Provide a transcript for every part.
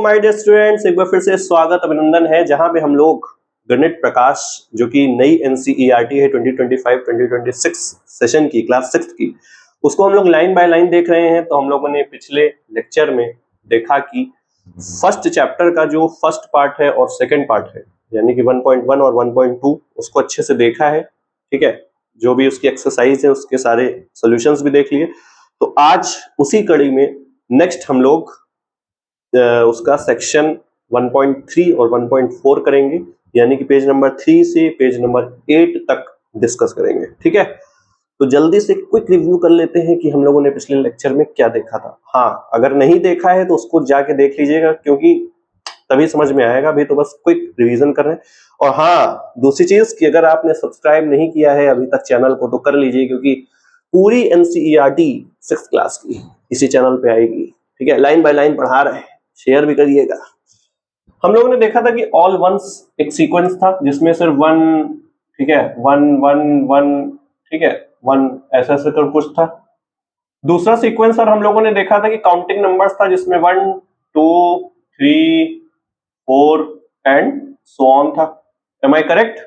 My dear students, एक बार फिर से स्वागत अभिनंदन है जहां पे हम लोग गणित प्रकाश जो कि नई एनसीईआरटी है 2025-2026 सेशन की क्लास 6 की, उसको हम लोग लाइन बाय लाइन देख रहे हैं। तो हम लोगों ने पिछले लेक्चर में देखा कि फर्स्ट चैप्टर का जो फर्स्ट पार्ट है और सेकंड पार्ट है यानी कि 1.1 और 1.2 उसको अच्छे से देखा है। ठीक है, जो भी उसकी एक्सरसाइज है उसके सारे सॉल्यूशंस भी देख लिए। तो आज उसी कड़ी में नेक्स्ट हम लोग उसका सेक्शन 1.3 और 1.4 करेंगे, यानी कि पेज नंबर 3 से पेज नंबर 8 तक डिस्कस करेंगे। ठीक है, तो जल्दी से क्विक रिव्यू कर लेते हैं कि हम लोगों ने पिछले लेक्चर में क्या देखा था। हाँ, अगर नहीं देखा है तो उसको जाके देख लीजिएगा क्योंकि तभी समझ में आएगा। अभी तो बस क्विक रिवीजन कर रहे हैं। और हाँ, दूसरी चीज कि अगर आपने सब्सक्राइब नहीं किया है अभी तक चैनल को तो कर लीजिए, क्योंकि पूरी एनसीईआरटी 6th क्लास की इसी चैनल पे आएगी। ठीक है, लाइन बाय लाइन पढ़ा रहे हैं, शेयर भी करिएगा। हम लोगों ने देखा था कि ऑल वंस एक सीक्वेंस था जिसमें सिर्फ वन, ठीक है, वन वन वन, ठीक है, वन ऐसा ऐसा कर कुछ था। दूसरा सीक्वेंस और हम लोगों ने देखा था कि काउंटिंग नंबर्स था जिसमें 1 2 3 4 एंड सो ऑन था। Am I correct?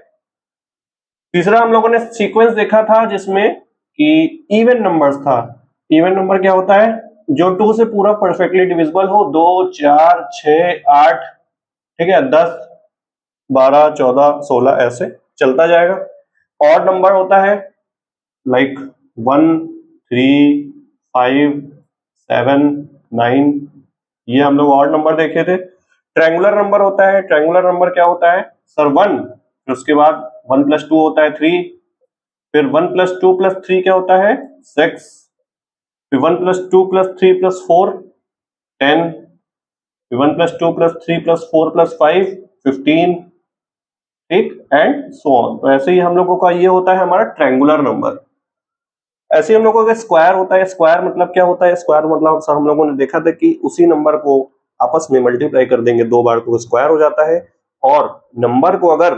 तीसरा हम लोगों ने सीक्वेंस देखा था जिसमें कि इवन नंबर्स था। इवन नंबर क्या होता है? जो 2 से पूरा परफेक्टली डिविजिबल हो, 2 4 6 8, ठीक है, 10 12 14 16 ऐसे चलता जाएगा। ऑड नंबर होता है लाइक 1 3 5 7 9, ये हम लोग ऑड नंबर देखे थे। ट्रायंगुलर नंबर होता है। ट्रायंगुलर नंबर क्या होता है सर? 1, फिर उसके बाद 1 + 2 होता है 3, फिर 1 + 2 + 3 क्या होता है 6, फिर 1 + 2 + 3 + 4 10, फिर 1 + 2 + 3 + 4 + 5 15, ठीक, एंड सो ऑन। तो ऐसे ही हम लोगों का ये होता है हमारा ट्रायंगुलर नंबर। ऐसे ही हम लोगों का स्क्वायर होता है। स्क्वायर मतलब क्या होता है? स्क्वायर मतलब हम लोगों ने देखा था कि उसी नंबर को आपस में मल्टीप्लाई कर देंगे 2 बार तो स्क्वायर हो जाता है, और नंबर को अगर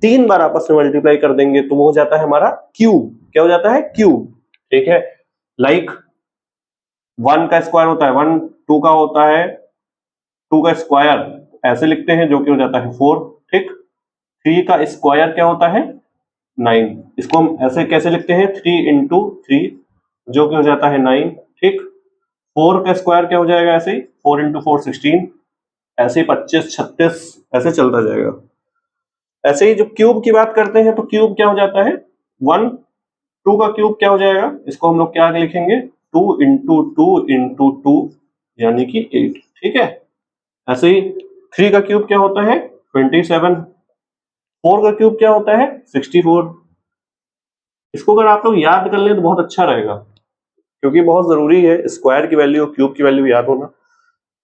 3 बार आपस में मल्टीप्लाई कर देंगे तो वो हो जाता है हमारा क्यूब। क्या हो जाता है? क्यूब। ठीक है, लाइक 1 का स्क्वायर होता है 1, 2 का होता है 2 का स्क्वायर ऐसे लिखते हैं जो कि हो जाता है 4, ठीक। 3 का स्क्वायर क्या होता है 9, इसको हम ऐसे कैसे लिखते हैं 3 × 3 जो कि हो जाता है 9, ठीक। 4 का स्क्वायर क्या हो जाएगा ऐसे ही 4 × 4 16, ऐसे ही 25 36 ऐसे चलता जाएगा। ऐसे ही जो क्यूब की बात करते हैं तो क्यूब क्या हो जाता है 1, 2 का क्यूब क्या हो जाएगा, इसको हम लोग क्या लिखेंगे 2 × 2 × 2 यानी कि 8, ठीक है। ऐसे ही 3 का क्यूब क्या होता है 27, 4 का क्यूब क्या होता है 64। इसको अगर आप लोग याद कर लें तो बहुत अच्छा रहेगा, क्योंकि बहुत जरूरी है स्क्वायर की वैल्यू और क्यूब की वैल्यू याद होना,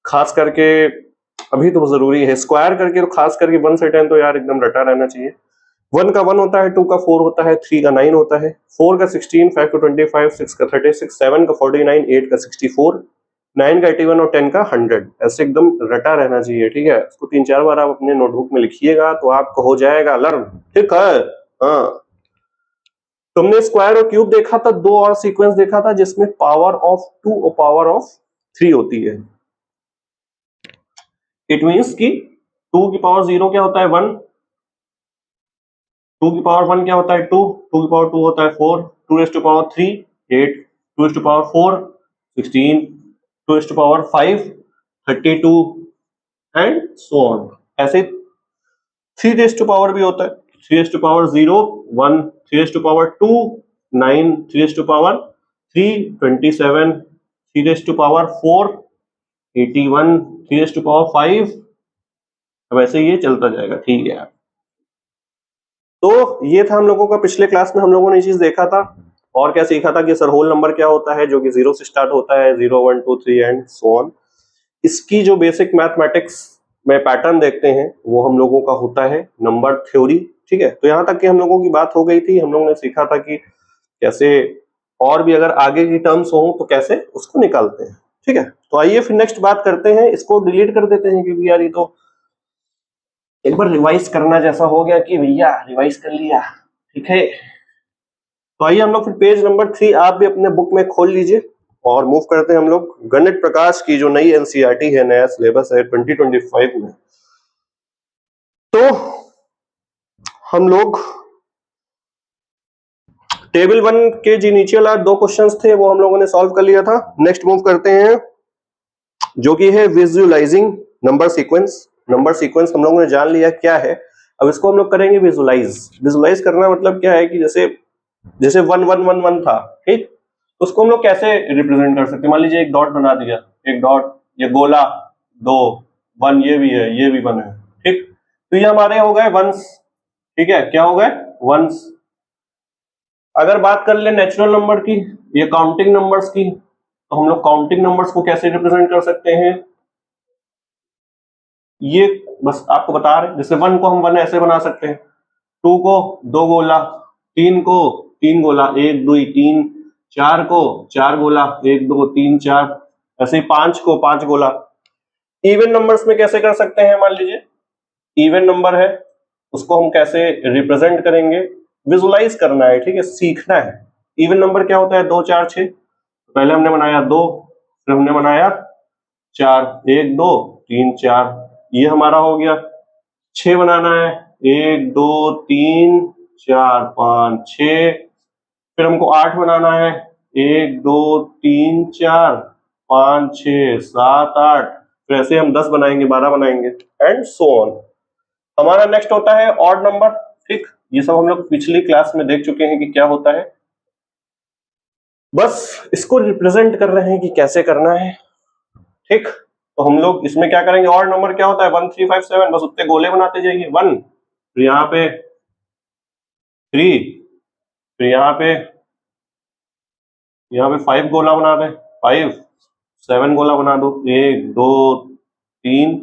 खास करके अभी तो जरूरी है। स्क्वायर करके तो खास करके 1 से 10 तो यार एकदम रटा रहना चाहिए। 1 का 1 होता है, 2 का 4 होता है, 3 का 9 होता है, 4 का 16, 5 का 25, 6 का 36, 7 का 49, 8 का 64, 9 का 81 और 10 का 100, ऐसे एकदम रटा रहना चाहिए। ठीक है, इसको 3-4 बार आप अपने नोटबुक में लिखिएगा तो आपको हो जाएगा लर्न। ठीक है, हाँ। तुमने स्क्वायर और क्यूब देखा था, 2 और सीक्वेंस देखा था जिसमें पावर ऑफ 2 और पावर ऑफ 3 होती है। इट मींस कि 2 की पावर 0 क्या होता है 1, 2 की पावर 1 क्या होता है 2, 2 की पावर 2 होता है 4, 2 raised to power 3 8, 2 raised to power 4 16, 2 raised to power 5 32 and so on. ऐसे 3 raised to power भी होता है, 3 raised to power 0 1, 3 raised to power 2 9, 3 raised to power 3 27, 3 raised to power 4 81, 3 raised to power 5, वैसे ये चलता जाएगा। ठीक है, तो ये था हम लोगों का पिछले क्लास में हम लोगों ने ये चीज देखा था। और क्या सीखा था कि सर होल नंबर क्या होता है, जो कि 0 से स्टार्ट होता है, 0 1 2 3 एंड सो ऑन। इसकी जो बेसिक मैथमेटिक्स में पैटर्न देखते हैं वो हम लोगों का होता है नंबर थ्योरी। ठीक है, तो यहाँ तक कि हम लोगों की बात हो गई थी। हम लोगों ने सीखा था कि कैसे और भी अगर आगे की टर्म्स हो तो कैसे उसको निकालते हैं। ठीक है, तो आइए फिर नेक्स्ट बात करते हैं। इसको डिलीट कर देते हैं क्योंकि यार ये तो एक बार रिवाइज करना जैसा हो गया कि भैया रिवाइज कर लिया। ठीक है, तो आइए हम लोग फिर पेज नंबर 3 आप भी अपने बुक में खोल लीजिए और मूव करते हैं हम लोग गणित प्रकाश की जो नई एनसीईआरटी है, नया सिलेबस है 2025 में। तो हम लोग टेबल 1 के जी नीचे वाला 2 क्वेश्चंस थे वो हम लोगों ने सॉल्व कर लिया था। नेक्स्ट मूव करते हैं जो कि है visualising number sequence. Number sequence हम लोगों ने जान लिया क्या है, अब इसको हम लोग करेंगे विजुअलाइज। विजुअलाइज करना मतलब क्या है कि जैसे 1111 था, ठीक, उसको हम लोग कैसे रिप्रेजेंट कर सकते हैं। मान लीजिए एक डॉट बना दिया, एक डॉट, ये गोला 2 1, ये भी है, ये भी 1 है, ठीक, तो ये हमारे हो गए वंस, ठीक है, क्या हो गए वंस। अगर बात कर ले नेचुरल नंबर की, ये काउंटिंग नंबर्स की, तो हम लोग काउंटिंग नंबर्स को कैसे रिप्रेजेंट कर सकते हैं, ये बस आपको बता रहे। जैसे 1 को हम 1 ऐसे बना सकते हैं, 2 को 2 गोला, 3 को 3 गोला, 1 2 3, 4 को 4 गोला, 1 2 3 4, ऐसे ही 5 को 5 गोला। इवन नंबर्स में कैसे कर सकते हैं, मान लीजिए इवन नंबर है, उसको हम कैसे रिप्रेजेंट करेंगे, विजुअलाइज करना है, ठीक है, सीखना है। इवन नंबर क्या होता है, 2 4 6, पहले हमने बनाया 2, फिर हमने बनाया 4, 1 2 3 4, ये हमारा हो गया। 6 बनाना है, 1 2 3 4 5 6, फिर हमको 8 बनाना है, 1 2 3 4 5 6 7 8, फिर ऐसे हम 10 बनाएंगे, 12 बनाएंगे एंड सो ऑन। हमारा नेक्स्ट होता है ऑड नंबर, ठीक, ये सब हम लोग पिछली क्लास में देख चुके हैं कि क्या होता है, बस इसको रिप्रेजेंट कर रहे हैं कि कैसे करना है, ठीक। तो हम लोग इसमें क्या करेंगे, ऑड नंबर क्या होता है 1 3 5 7, बस उतने गोले बनाते जाइए, 1, फिर यहाँ पे 3, फिर यहाँ पे 5 गोला बना दे, 5 7 गोला बना दो, 1 2 3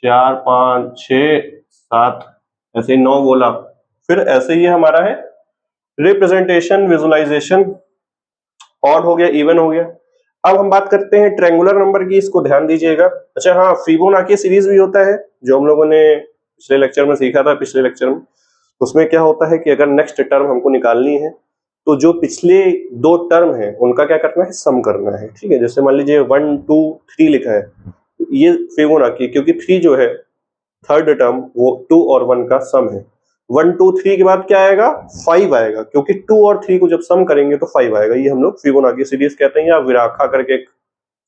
4 5 6 7, ऐसे 9 गोला। फिर ऐसे ही हमारा है रिप्रेजेंटेशन, विजुअलाइजेशन, ऑड हो गया, इवन हो गया। अब हम बात करते हैं ट्रायंगुलर नंबर की, इसको ध्यान दीजिएगा। अच्छा हाँ, फिबोनाची सीरीज भी होता है जो हम लोगों ने पिछले लेक्चर में सीखा था, पिछले लेक्चर में। उसमें क्या होता है कि अगर नेक्स्ट टर्म हमको निकालनी है तो जो पिछले 2 टर्म है उनका क्या करना है, सम करना है, ठीक है। जैसे मान लीजिए 1 2 3 लिखा है, ये फिबोनाची, क्योंकि 3 जो है थर्ड टर्म वो 2 और 1 का सम है। 1 2 3 के बाद क्या आएगा, 5 आएगा, क्योंकि 2 और 3 को जब सम करेंगे तो 5 आएगा। ये हम लोग फिबोनाची सीरीज कहते हैं, या विराखा करके एक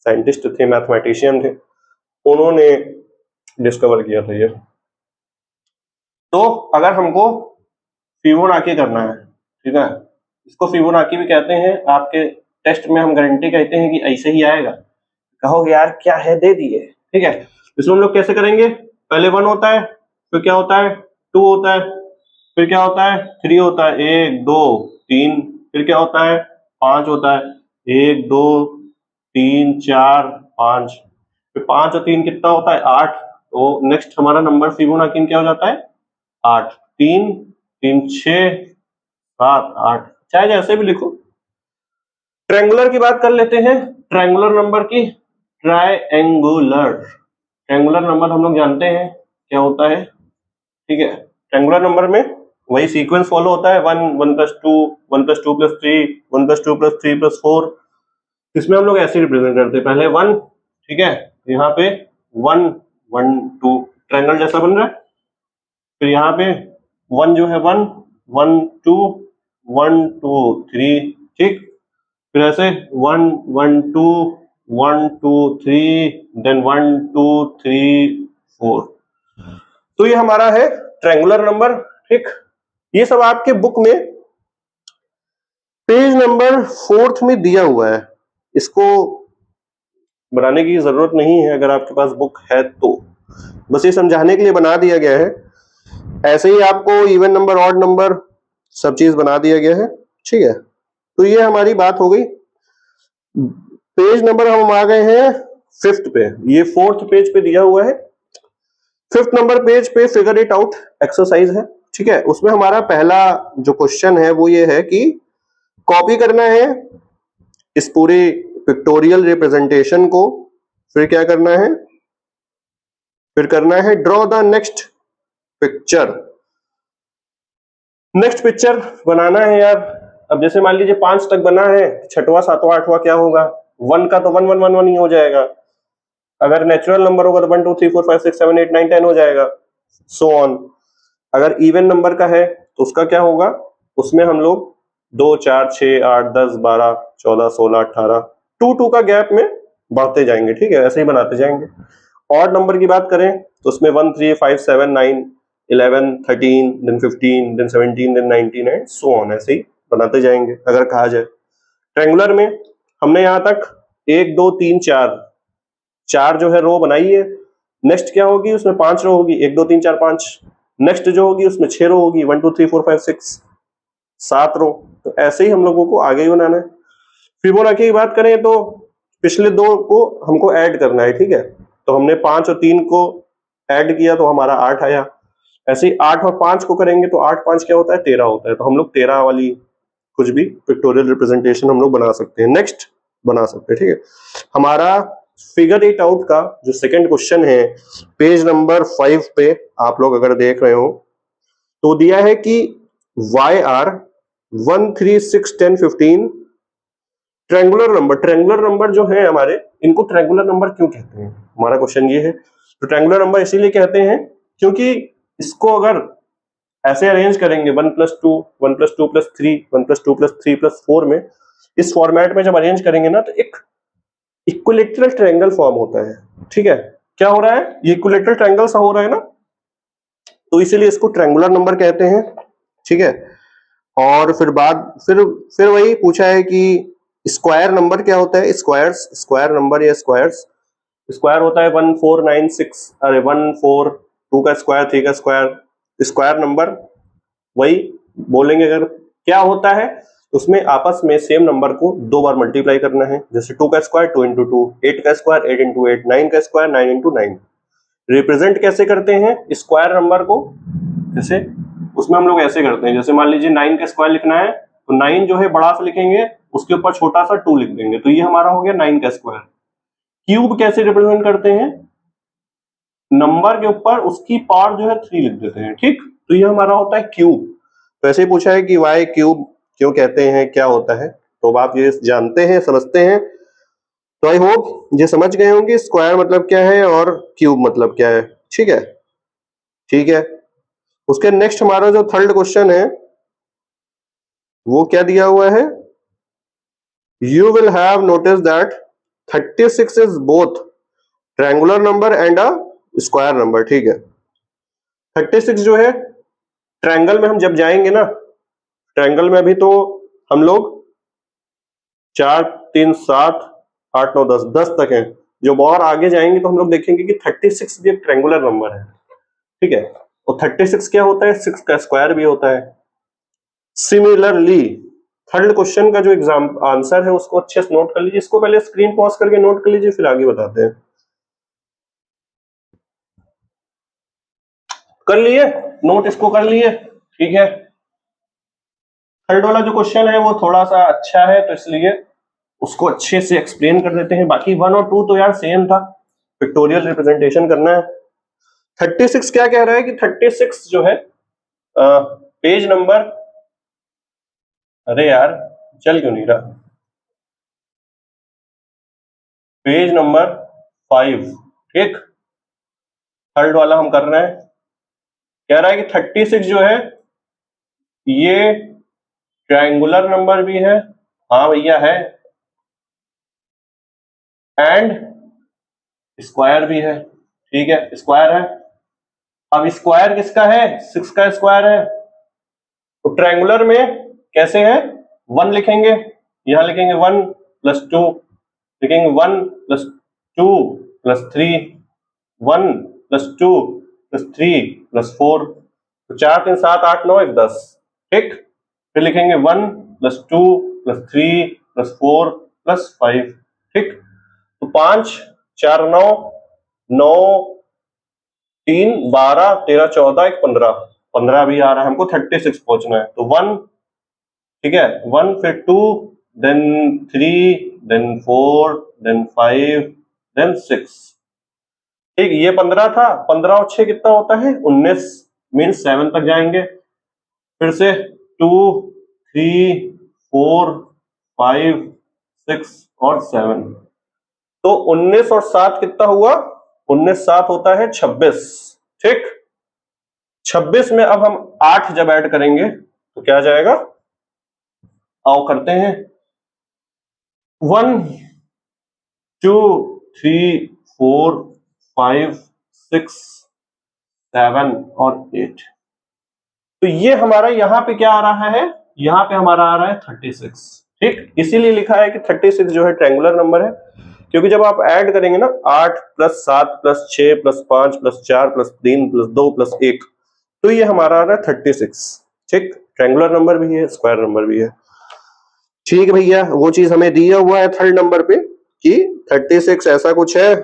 साइंटिस्ट थे, मैथमेटिशियन थे, उन्होंने डिस्कवर किया था ये। तो अगर हमको फिबोनाची करना है, ठीक है, इसको फिबोनाची भी कहते हैं। आपके टेस्ट में हम गारंटी कहते हैं कि ऐसे ही आएगा, कहोगे यार क्या है, दे दिए, ठीक है। इसमें हम लोग कैसे करेंगे, पहले 1 होता है, फिर क्या होता है 2 होता है, फिर क्या होता है 3 होता है, 1 2 3, फिर क्या होता है 5 होता है, 1 2 3 4 5, फिर 5 और 3 कितना होता है 8। तो नेक्स्ट हमारा नंबर फिबोनाची में क्या हो जाता है 8, 3 3 6 7 8, चाहे जैसे भी लिखो। ट्रायंगुलर की बात कर लेते हैं, ट्रायंगुलर नंबर की, ट्रायंगुलर नंबर हम लोग जानते हैं क्या होता है, ठीक है। ट्रायंगुलर नंबर में वही सीक्वेंस फॉलो होता है, 1 1 + 2 1 + 2 + 3 1 + 2 + 3 + 4। इसमें हम लोग ऐसे रिप्रेजेंट करते हैं, पहले 1, ठीक है, यहाँ पे 1 1 2 ट्रायंगल जैसा बन रहा है, फिर यहाँ पे 1 जो है 1 1 2 1 2 3, ठीक, फिर ऐसे 1 1 2 1 2 3, देन 1 2 3 4। तो ये हमारा है ट्रायंगुलर नंबर, ठीक। ये सब आपके बुक में पेज नंबर 4 में दिया हुआ है, इसको बनाने की जरूरत नहीं है अगर आपके पास बुक है तो, बस ये समझाने के लिए बना दिया गया है। ऐसे ही आपको इवन नंबर, ऑड नंबर, सब चीज बना दिया गया है, ठीक है। तो ये हमारी बात हो गई। पेज नंबर हम आ गए हैं 5th पे, ये 4th पेज पे दिया हुआ है। 5th नंबर पेज पे फिगर इट आउट एक्सरसाइज है, ठीक है। उसमें हमारा पहला जो क्वेश्चन है वो ये है कि कॉपी करना है इस पूरे पिक्टोरियल रिप्रेजेंटेशन को, फिर क्या करना है, फिर करना है draw the next picture. Next picture बनाना है यार। अब जैसे मान लीजिए 5 तक बना है, 6वां 7वां 8वां क्या होगा, 1 का तो 1 1 1 1 ही हो जाएगा, अगर नेचुरल नंबर होगा तो 1 2 3 4 5 6 7 8 9 10 हो जाएगा, सो ऑन। अगर इवन नंबर का है तो उसका क्या होगा, उसमें हम लोग 2 4 6 8 10 12 14 16 18 2 का गैप में बढ़ते जाएंगे, ठीक है, ऐसे ही बनाते जाएंगे। ऑड नंबर की बात करें तो उसमें 1 3 5 7 9 11 13 then 15 then 17 then 19 and so on, ऐसे ही बनाते जाएंगे अगर कहा जाए। ट्रायंगुलर में हमने यहां तक 1 2 3 4 जो है रो बनाई है। नेक्स्ट क्या होगी, उसमें 5 रो होगी, 1 2 3 4 5। नेक्स्ट जो होगी उसमें 6 रो होगी, 1 2 3 4 5 6 7 रो। तो ऐसे ही हम लोगों को आगे ही बनाना है। फिबोनाची की बात करें तो पिछले दो को हमको ऐड करना है, ठीक है, तो हमने 5 और 3 को ऐड किया तो हमारा 8 आया। ऐसे ही 8 और 5 को करेंगे तो 8 5 क्या होता है, 13 होता है। तो हम लोग 13 वाली कुछ भी पिक्टोरियल रिप्रेजेंटेशन हम लोग बना सकते हैं। नेक्स्ट बना सकते हैं, ठीक है। हमारा फिगर इट आउट का जो सेकंड क्वेश्चन है पेज नंबर 5 पे आप लोग अगर देख रहे हो तो दिया है कि Y R 1 3 6 10 15 triangular number. Triangular number जो है हमारे, इनको ट्रायंगुलर नंबर क्यों कहते हैं, हमारा क्वेश्चन ये है। तो ट्रायंगुलर नंबर इसीलिए कहते हैं क्योंकि इसको अगर ऐसे अरेंज करेंगे 1 + 2 1 + 2 + 3 1 + 2 + 3 + 4 में, इस फॉर्मेट में जब अरेंज करेंगे ना तो एक इक्विलेटरल ट्रायंगल फॉर्म होता है, ठीक है। क्या हो रहा है, ये इक्विलेटरल ट्रायंगल सा हो रहा है ना, तो इसीलिए इसको ट्रायंगुलर नंबर कहते हैं, ठीक है। और फिर वही पूछा है कि स्क्वायर नंबर क्या होता है, स्क्वायर नंबर या स्क्वायर्स। स्क्वायर होता है 1 4 9 6, अरे 1 4 2 का स्क्वायर 3 का स्क्वायर। स्क्वायर नंबर वही बोलेंगे अगर क्या होता है, उसमें आपस में सेम नंबर को 2 बार मल्टीप्लाई करना है। जैसे 2 का स्क्वायर 2 × 2, 8 का स्क्वायर 8 × 8, 9 का स्क्वायर 9 × 9। रिप्रेजेंट कैसे करते हैं स्क्वायर नंबर को, जैसे उसमें हम लोग ऐसे करते हैं, जैसे मान लीजिए 9 का स्क्वायर लिखना है तो 9 जो है बड़ा सा लिखेंगे, उसके ऊपर छोटा सा 2 लिख देंगे, तो ये हमारा हो गया 9 का स्क्वायर। क्यूब कैसे रिप्रेजेंट करते हैं, नंबर के ऊपर उसकी पावर जो है 3 लिख देते हैं, ठीक। तो ये हमारा होता है क्यूब। तो ऐसे पूछा है कि वाई क्यूब क्यों कहते हैं, क्या होता है, तो आप ये जानते हैं, समझते हैं। तो आई होप ये समझ गए होंगे स्क्वायर मतलब क्या है और क्यूब मतलब क्या है, ठीक है, ठीक है। उसके नेक्स्ट हमारा जो थर्ड क्वेश्चन है वो क्या दिया हुआ है, you will have notice that 36 is both triangular number and a square number, ठीक है। 36 जो है ट्रायंगल में हम जब जाएंगे ना, ट्रायंगल में अभी तो हम लोग 4 3 7 8 9 10 तक है, जब और आगे जाएंगे तो हम लोग देखेंगे कि 36 भी एक ट्रायंगुलर नंबर है, ठीक है। और 36 क्या होता है, 6 का स्क्वायर भी होता है। सिमिलरली थर्ड क्वेश्चन का जो एग्जाम आंसर है उसको अच्छे से नोट कर लीजिए। इसको पहले स्क्रीन पॉज करके नोट कर लीजिए, फिर आगे बताते हैं। कर लिए नोट, इसको कर लिए, ठीक है। थर्ड वाला जो क्वेश्चन है वो थोड़ा सा अच्छा है तो इसलिए उसको अच्छे से एक्सप्लेन कर देते हैं। बाकी 1 और 2 तो यार सेम था, पिक्टोरियल रिप्रेजेंटेशन करना है। 36 क्या कह रहा है कि 36 जो है पेज नंबर, अरे यार चल क्यों नहीं रहा, पेज नंबर 5, ठीक। थर्ड वाला हम कर रहे हैं। कह रहा है कि 36 जो है ये ट्रायंगुलर नंबर भी है, हाँ भैया है, एंड स्क्वायर भी है, ठीक है, स्क्वायर है। अब स्क्वायर किसका है, 6 का स्क्वायर है। तो ट्रायंगुलर में कैसे है, 1 लिखेंगे, यहां लिखेंगे 1 + 2, लिखेंगे 1 + 2 + 3, 1 + 2 + 3 + 4, तो 4 3 7 8 9 1 10, ठीक। फिर लिखेंगे 1 + 2 + 3 + 4 + 5, ठीक। तो 5 4 9 9 3 12 13 14 1 15, 15 भी आ रहा है, हमको 36 पहुंचना है। तो 1, ठीक है, 1 फिर 2 देन 3 देन 4 देन 5 देन 6, ठीक। ये 15 था, 15 और 6 कितना होता है, 19, मीन्स 7 तक जाएंगे। फिर से 2 3 4 5 6 और 7, तो 19 और 7 कितना हुआ? 19 7 होता है 26। ठीक, 26 में अब हम 8 जब ऐड करेंगे तो क्या आ जाएगा? आओ करते हैं। 1 2 3 4 5 6 7 और 8। तो ये हमारा यहाँ पे क्या आ रहा है? यहाँ पे हमारा आ रहा है 36। ठीक, इसीलिए लिखा है कि 36 जो है ट्रायंगुलर नंबर है, क्योंकि जब आप ऐड करेंगे ना 8 + 7 + 6 + 5 + 4 + 3 + 2 + 1, तो ये हमारा आ रहा है 36। ठीक, ट्रायंगुलर नंबर भी है, स्क्वायर नंबर भी है। ठीक है भैया, वो चीज हमें दिया हुआ है थर्ड नंबर पे कि 36 ऐसा कुछ है।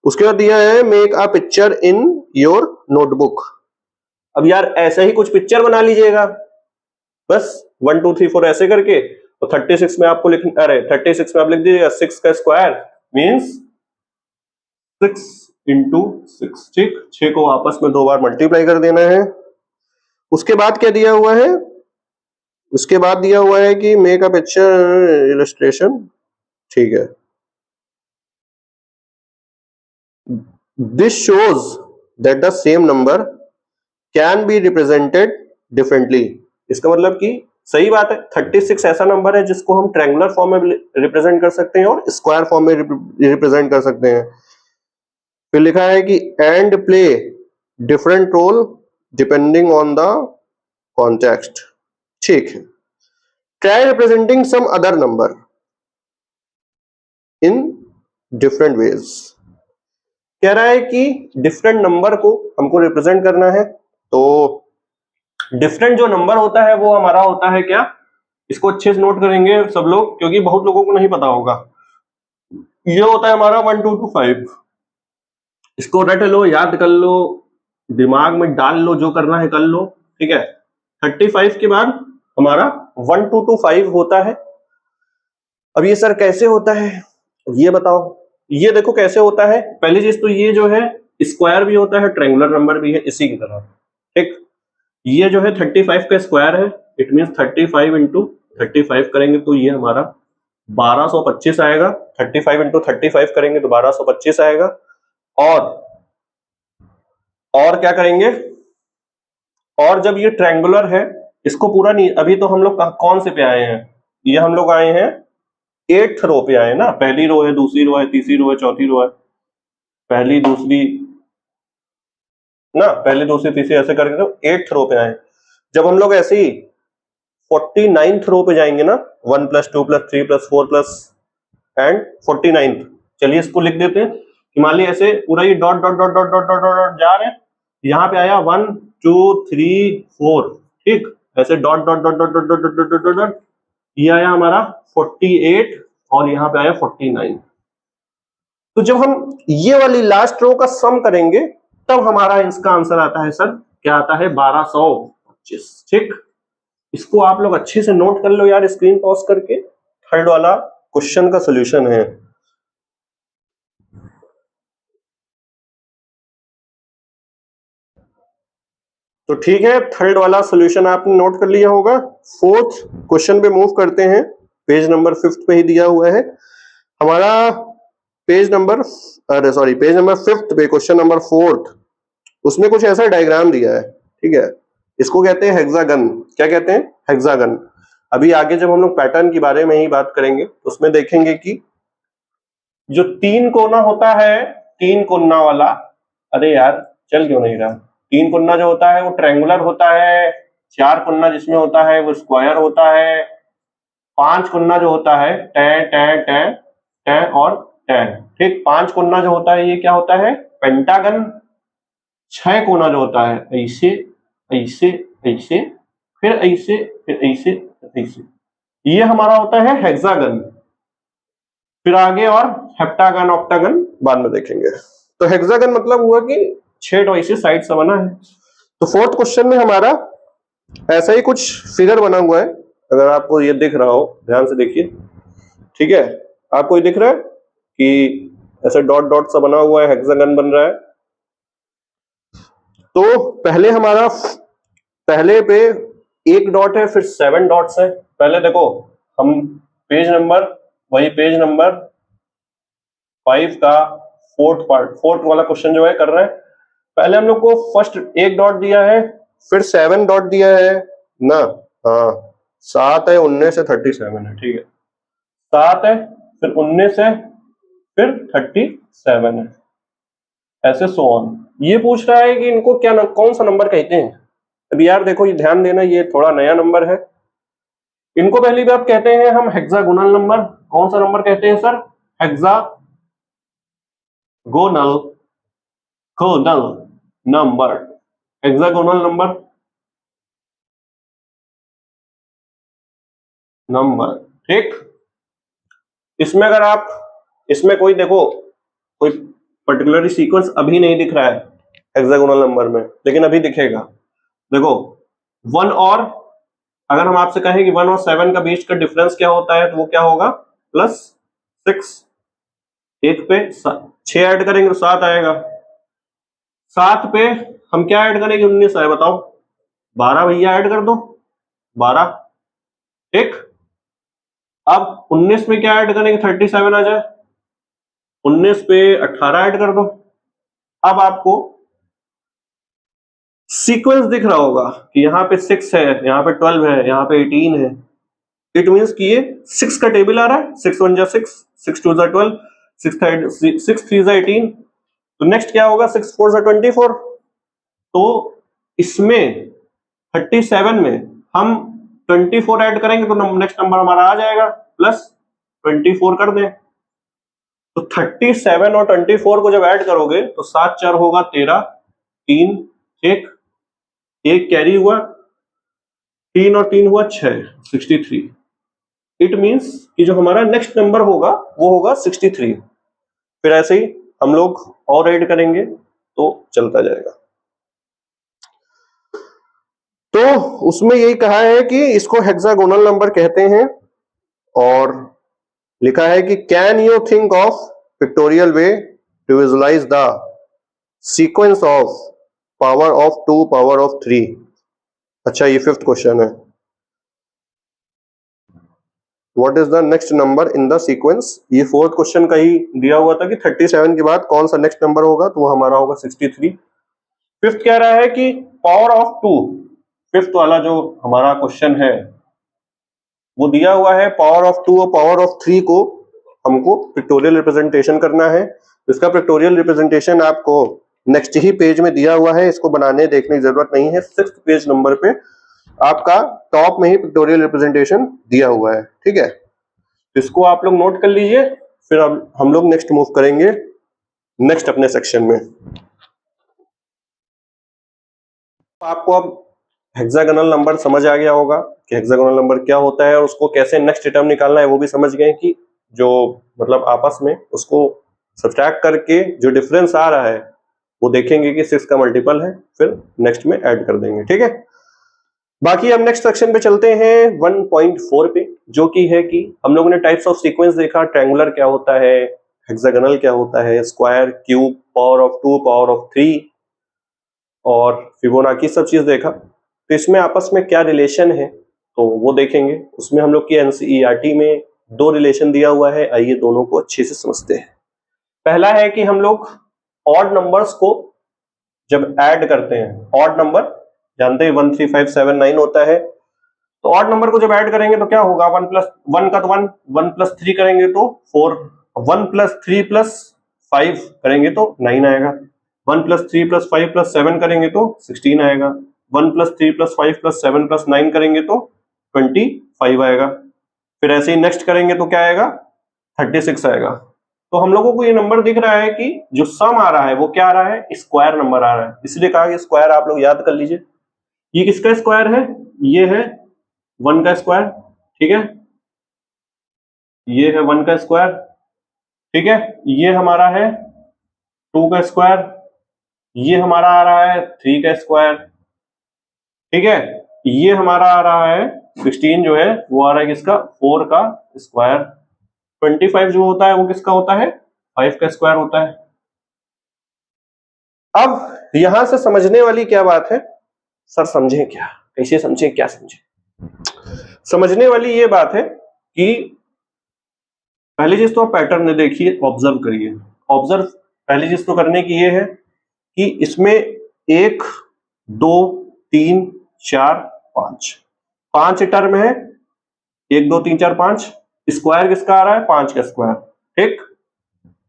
उसके बाद दिया है make a picture in your notebook. अब यार ऐसा ही कुछ पिक्चर बना लीजिएगा, बस 1 2 3 4 ऐसे करके। तो 36 में आपको लिखना, अरे 36 में आप लिख दीजिएगा 6 का स्क्वायर मीन्स 6 × 6। ठीक, 6 को आपस में 2 बार मल्टीप्लाई कर देना है। उसके बाद क्या दिया हुआ है? उसके बाद दिया हुआ है कि मेक अ पिक्चर इलस्ट्रेशन। ठीक है, this shows that the same number can be represented differently. इसका मतलब कि सही बात है, 36 ऐसा नंबर है जिसको हम ट्रायंगुलर फॉर्म में रिप्रेजेंट कर सकते हैं और स्क्वायर फॉर्म में रिप्रेजेंट कर सकते हैं। फिर लिखा है कि and play different role depending on the context. ठीक है, try representing some other number in different ways. कह रहा है कि डिफरेंट नंबर को हमको रिप्रेजेंट करना है, तो डिफरेंट जो नंबर होता है वो हमारा होता है क्या? इसको अच्छे से नोट करेंगे सब लोग, क्योंकि बहुत लोगों को नहीं पता होगा। ये होता है हमारा 1 2 2 5। इसको रट लो, याद कर लो, दिमाग में डाल लो, जो करना है कर लो। ठीक है, 35 के बाद हमारा 1 2 2 5 होता है। अब ये सर कैसे होता है ये बताओ। ये देखो कैसे होता है। पहली चीज तो ये जो है स्क्वायर भी होता है, ट्रायंगुलर नंबर भी है इसी की तरह। ठीक, ये जो है 35 का स्क्वायर है, इट मीन 35 × 35 करेंगे तो ये हमारा 1225 आएगा। 35 × 35 करेंगे तो 1225 आएगा। और क्या करेंगे? और जब ये ट्रायंगुलर है, इसको पूरा नहीं, अभी तो हम लोग कौन से पे आए हैं? ये हम लोग आए हैं 8th रो पे आए ना। पहली रो है, दूसरी रो है, तीसरी रो है, चौथी रो है, पहली दूसरी ना, पहली दूसरी तीसरी ऐसे करके तो 8th रो पे आए। जब हम लोग ऐसे ही 49th रो पे जाएंगे ना, 1 + 2 + 3 + 4 एंड 49th, चलिए इसको लिख देते हैं कि मान लीजिए ऐसे पूरा ये dot dot dot dot dot dot dot जा रहे हैं। यहाँ पे आया 1 2 3 4। ठीक, ऐसे dot dot dot dot dot dot dot dot dot, ये आया हमारा 48 और यहाँ पे आया 49। तो जब हम ये वाली लास्ट रो का सम करेंगे तब हमारा इसका आंसर आता है सर, क्या आता है? 1225। ठीक, इसको आप लोग अच्छे से नोट कर लो यार, स्क्रीन पॉज करके। थर्ड वाला क्वेश्चन का सॉल्यूशन है। तो ठीक है, थर्ड वाला सॉल्यूशन आपने नोट कर लिया होगा। फोर्थ क्वेश्चन पे मूव करते हैं। पेज नंबर 5 पे ही दिया हुआ है हमारा। पेज नंबर 5 पे क्वेश्चन नंबर 4, उसमें कुछ ऐसा डायग्राम दिया है। ठीक है, इसको कहते हैं हेक्सागन। क्या कहते हैं? हेक्सागन। अभी आगे जब हम लोग पैटर्न के बारे में ही बात करेंगे उसमें देखेंगे कि जो 3 कोना होता है, 3 कोना वाला, अरे यार चल क्यों नहीं रहा? 3 कोना जो होता है वो ट्रायंगुलर होता है। 4 कोना जिसमें होता है वो स्क्वायर होता है। 5 कोना जो होता है टै टै टै टै और टै। ठीक, 5 कोना जो होता है ये क्या होता है? पेंटागन। 6 कोना जो होता है ऐसे ऐसे ऐसे, फिर ऐसे, फिर ऐसे, ऐसे, ये हमारा होता है हेक्सागन। फिर आगे और हेप्टागन ऑक्टागन बाद में देखेंगे। तो हेक्सागन मतलब हुआ कि 6 ऐसे साइड से बना है। तो फोर्थ क्वेश्चन में हमारा ऐसा ही कुछ फिगर बना हुआ है। अगर आपको ये दिख रहा हो ध्यान से देखिए। ठीक है, आपको ये दिख रहा है कि ऐसे डॉट डॉट सा बना हुआ है, हेक्सागन बन रहा है। तो पहले हमारा पहले पे एक डॉट है, फिर 7 डॉट्स है। पहले देखो हम पेज नंबर, वही पेज नंबर 5 का फोर्थ वाला क्वेश्चन जो है कर रहे हैं। पहले हम लोग को फर्स्ट एक डॉट दिया है, फिर 7 डॉट दिया है ना। हाँ 7 है, 19 से 37 है, ठीक है 7 है, फिर 19 है, फिर 37 है, ऐसे सो ऑन। ये पूछ रहा है कि इनको क्या कौन सा नंबर कहते हैं। अभी यार देखो ये ध्यान देना, ये थोड़ा नया नंबर है। इनको पहली बात कहते हैं हम हेक्सागोनल नंबर। कौन सा नंबर कहते हैं sir? Hexagonal number, hexagonal number, ठीक। इसमें अगर आप, इसमें कोई देखो कोई पर्टिकुलर सीक्वेंस अभी नहीं दिख रहा है हेक्सागोनल नंबर में, लेकिन अभी दिखेगा। देखो 1 और, अगर हम आपसे कहें कि 1 और 7 का बीच का डिफरेंस क्या होता है, तो वो क्या होगा? +6। एक पे 6 ऐड करेंगे तो 7 आएगा। 7 पे हम क्या ऐड करेंगे? 19 आए, बताओ। 12 भैया ऐड कर दो, 12, ठीक। अब 19 में क्या ऐड करेंगे? 37 आ जाए। 19 पे 18 ऐड कर दो। अब आपको सीक्वेंस दिख रहा होगा कि यहाँ पे 6 है, यहाँ पे 12 है, यहाँ पे 18 है। इट मीन्स कि ये 6 का टेबल आ रहा है। 6 1 जा 6, 6 2 जा 12, 6 3 जा 18। तो नेक्स्ट क्या होगा? 6 4 जा 24। तो इसमें 37 में हम 24 ऐड करेंगे तो नेक्स्ट नंबर हमारा आ जाएगा +24 कर दें। तो 37 और 24 को जब ऐड करोगे तो 7 4 होगा 13, 3 1 1 कैरी हुआ, 3 और 3 हुआ 6, 63। इट मीन्स कि जो हमारा नेक्स्ट नंबर होगा वो होगा 63। फिर ऐसे ही हम लोग और ऐड करेंगे तो चलता जाएगा। तो उसमें यही कहा है कि इसको हेक्सागोनल नंबर कहते हैं। और लिखा है कि can you think of pictorial way to visualise the sequence of power of 2 power of 3। अच्छा ये 5th क्वेश्चन है। What is the next number in the sequence? ये 4th क्वेश्चन का ही दिया हुआ था कि 37 के बाद कौन सा नेक्स्ट नंबर होगा, तो वो हमारा होगा 63। 5th कह रहा है कि पावर ऑफ 2, 5th वाला जो हमारा क्वेश्चन है वो दिया हुआ है पावर ऑफ 2 और पावर ऑफ 3 को हमको पिक्टोरियल रिप्रेजेंटेशन करना है। इसका पिक्टोरियल रिप्रेजेंटेशन आपको नेक्स्ट ही पेज में दिया हुआ है, इसको बनाने देखने की जरूरत नहीं है। 6th पेज नंबर पे आपका टॉप में ही पिक्टोरियल रिप्रेजेंटेशन दिया हुआ है, ठीक है। इसको आप लोग नोट कर लीजिए, फिर हम लोग नेक्स्ट मूव करेंगे नेक्स्ट अपने सेक्शन में। आपको अब हेक्सागोनल नंबर समझ आ गया होगा कि हेक्सागोनल नंबर क्या होता है और उसको कैसे नेक्स्ट टर्म निकालना है, वो भी समझ गए कि जो मतलब आपस में उसको सब्ट्रैक्ट करके जो डिफरेंस आ रहा है वो देखेंगे कि 6 का मल्टीपल है, फिर नेक्स्ट में ऐड कर देंगे, ठीक है। बाकी हम नेक्स्ट सेक्शन पे चलते हैं 1.4 पे, जो कि है कि हम लोगों ने टाइप्स ऑफ सीक्वेंस देखा। ट्रायंगुलर क्या होता है, हेक्सागोनल क्या होता है, square, cube, power of 2, power of 3 और फिबोनाची, सब चीज देखा। तो इसमें आपस में क्या रिलेशन है तो वो देखेंगे। उसमें हम लोग की एनसीईआरटी में 2 रिलेशन दिया हुआ है, आइए दोनों को अच्छे से समझते हैं। पहला है कि हम लोग ऑड नंबर्स को जब ऐड करते हैं, ऑड नंबर जानते हैं 1 3 5 7 9 होता है, तो ऑड नंबर को जब ऐड करेंगे तो क्या होगा? 1 + 1 का तो 1, 1 + 3 करेंगे तो 4, 1 + 3 + 5 करेंगे तो 9 आएगा, 1 + 3 + 5 + 7 करेंगे तो 16 आएगा, 1 + 3 + 5 + 7 + 9 करेंगे तो 25 आएगा। फिर ऐसे ही नेक्स्ट करेंगे तो क्या आएगा? 36 आएगा। तो हम लोगों को ये नंबर दिख रहा है कि जो सम आ रहा है वो क्या आ रहा है? स्क्वायर नंबर आ रहा है, इसलिए कहा कि स्क्वायर आप लोग याद कर लीजिए। ये किसका स्क्वायर है? ये है 1 का स्क्वायर, ठीक है। ये है 1 का स्क्वायर, ठीक है। ये हमारा है 2 का स्क्वायर, ये हमारा आ रहा है 3 का स्क्वायर, ठीक है। ये हमारा आ रहा है 16 जो है वो आ रहा है किसका? 4 का स्क्वायर। 25 जो होता है वो किसका होता है? 5 का स्क्वायर होता है। अब यहां से समझने वाली क्या बात है सर, समझें क्या? कैसे समझे, क्या समझे? समझने वाली ये बात है कि पहली चीज तो आप पैटर्न ने देखिए, ऑब्जर्व करिए। ऑब्जर्व पहली चीज तो करने की ये है कि इसमें 1 2 3 4 5 5 टर्म है, 1 2 3 4 5। स्क्वायर किसका आ रहा है? 5 का स्क्वायर। ठीक,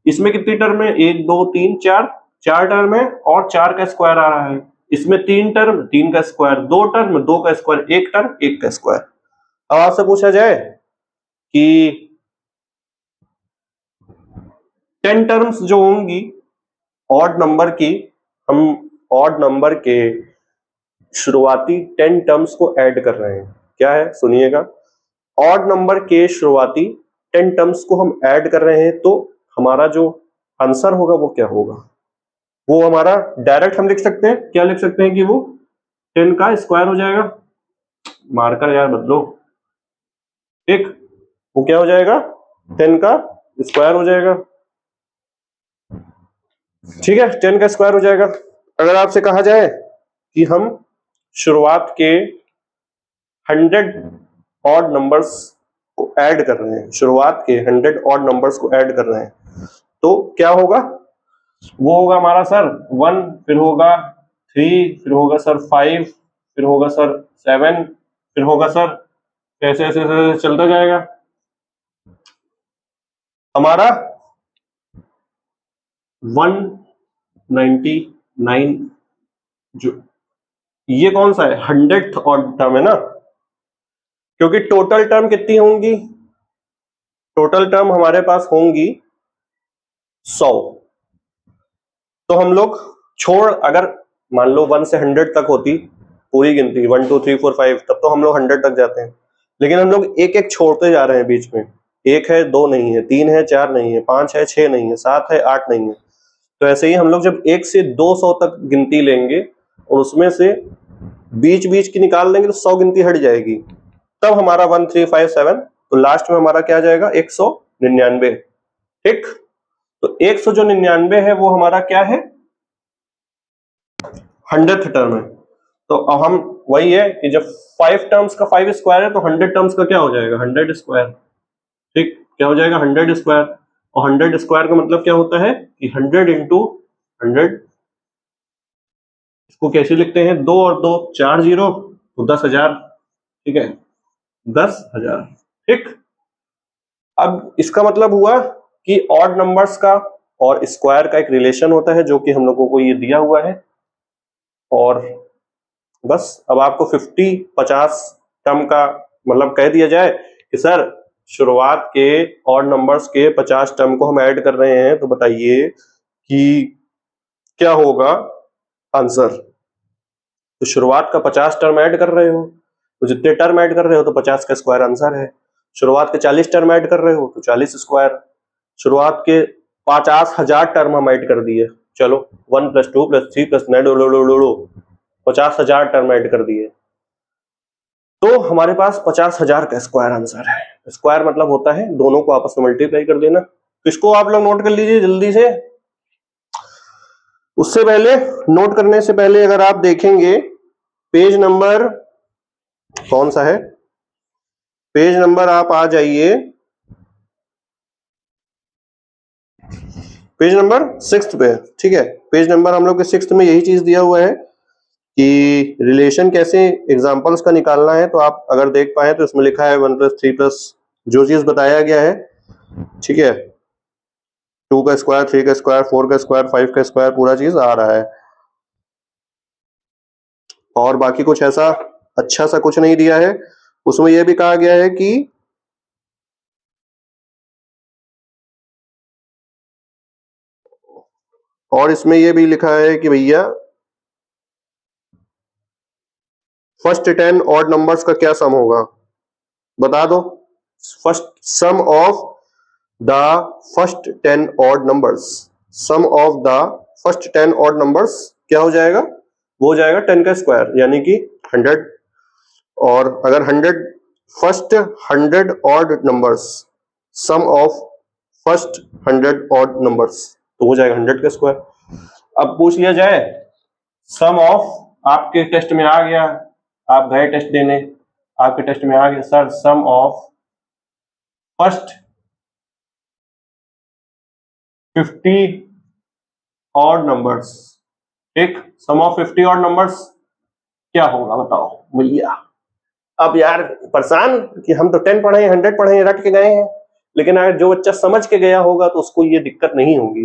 इसमें कितनी टर्म है? 1 2 3 4, 4 टर्म है और 4 का स्क्वायर आ रहा है। इसमें 3 टर्म, 3 का स्क्वायर, 2 टर्म, 2 का स्क्वायर, 1 टर्म, 1 का स्क्वायर। अब आपसे पूछा जाए कि 10 टर्म्स जो होंगी ऑड नंबर की, हम ऑड नंबर के शुरुआती 10 टर्म्स को ऐड कर रहे हैं। क्या है? सुनिएगा, ऑड नंबर के शुरुआती 10 टर्म्स को हम ऐड कर रहे हैं, तो हमारा जो आंसर होगा वो क्या होगा? वो हमारा डायरेक्ट हम लिख सकते हैं, क्या लिख सकते हैं कि वो 10 का स्क्वायर हो जाएगा। मार्कर यार बदलो। ठीक, वो क्या हो जाएगा? 10 का स्क्वायर हो जाएगा। ठीक है, 10 का स्क्वायर हो जाएगा। अगर आपसे कहा जाए कि हम शुरुआत के 100 ऑड नंबर्स को ऐड कर रहे हैं, शुरुआत के 100 ऑड नंबर्स को ऐड कर रहे हैं, तो क्या होगा? वो होगा हमारा सर 1, फिर होगा 3, फिर होगा सर 5, फिर होगा सर 7, फिर होगा सर, ऐसे ऐसे ऐसे चलता जाएगा। हमारा 199 जो ये कौन सा है? 100th ऑड टर्म है ना, क्योंकि टोटल टर्म कितनी होंगी? टोटल टर्म हमारे पास होंगी 100। तो हम लोग छोड़, अगर मान लो 1 से 100 तक होती पूरी गिनती, 1 2 3 4 5, तब तो हम लोग 100 तक जाते हैं। लेकिन हम लोग एक एक छोड़ते जा रहे हैं बीच में। 1 है, 2 नहीं है, 3 है, 4 नहीं है, 5 है, 6 नहीं है, 7 है, 8 नहीं है। तो ऐसे ही हम लोग जब 1 से 200 तक गिनती लेंगे और उसमें से बीच बीच की निकाल लेंगे तो 100 गिनती हट जाएगी, तब हमारा 1 3 5 7, तो लास्ट में हमारा क्या आ जाएगा? 199। ठीक, तो 199 है वो हमारा क्या है? 100th टर्म है। तो अब हम वही है कि जब 5 टर्म्स का 5 स्क्वायर है तो 100 टर्म्स का क्या हो जाएगा? 100 स्क्वायर। ठीक, क्या हो जाएगा? 100 स्क्वायर। और 100 स्क्वायर का मतलब क्या होता है कि 100 इंटू 100। इसको कैसे लिखते हैं? 2 और 2 4 जीरो, तो 10,000। ठीक है, 10,000। ठीक, अब इसका मतलब हुआ कि ऑड नंबर्स का और स्क्वायर का एक रिलेशन होता है, जो कि हम लोगों को ये दिया हुआ है। और बस अब आपको 50 टर्म का मतलब कह दिया जाए कि सर शुरुआत के ऑड नंबर्स के 50 टर्म को हम ऐड कर रहे हैं, तो बताइए कि क्या होगा आंसर? तो शुरुआत का 50 टर्म ऐड कर रहे हो, तो जितने टर्म ऐड कर रहे हो तो 50 का स्क्वायर आंसर है। शुरुआत के 40 टर्म ऐड कर रहे हो तो 40 स्क्वायर। शुरुआत के 50,000 टर्म हम ऐड कर दिए, चलो 1 + 2 + 3 + 9 50,000 टर्म ऐड कर दिए, तो हमारे पास 50,000 का स्क्वायर आंसर है। स्क्वायर मतलब होता है दोनों को आपस में मल्टीप्लाई कर देना। तो इसको आप लोग नोट कर लीजिए जल्दी से। उससे पहले, नोट करने से पहले अगर आप देखेंगे पेज नंबर कौन सा है, पेज नंबर आप आ जाइए पेज नंबर 6 पे। ठीक है, पेज नंबर हम लोग के 6 में यही चीज दिया हुआ है कि रिलेशन कैसे एग्जांपल्स का निकालना है। तो आप अगर देख पाए तो इसमें लिखा है 1 + 3 + जो चीज बताया गया है। ठीक है, 2 का स्क्वायर, 3 का स्क्वायर, 4 का स्क्वायर, 5 का स्क्वायर, पूरा चीज आ रहा है। और बाकी कुछ ऐसा अच्छा सा कुछ नहीं दिया है। उसमें यह भी कहा गया है कि और इसमें यह भी लिखा है कि भैया फर्स्ट 10 ऑड नंबर्स का क्या सम होगा, बता दो। First sum of the first 10 odd numbers, sum of the first 10 odd numbers क्या हो जाएगा? वो हो जाएगा 10 का स्क्वायर, यानी कि 100। और अगर 100 first 100 odd numbers, sum of first 100 odd numbers, तो हो जाएगा 100 का स्क्वायर। अब पूछ लिया जाए सम ऑफ, आपके टेस्ट में आ गया, आप गए टेस्ट देने, आपके टेस्ट में आ गया sir sum of first 50 odd numbers, ठीक, सम ऑफ 50 ऑड नंबर्स क्या होगा बताओ भैया। अब यार परेशान कि हम तो 10 पढ़े 100 पढ़े रट के गए हैं, लेकिन अगर जो बच्चा समझ के गया होगा तो उसको ये दिक्कत नहीं होगी,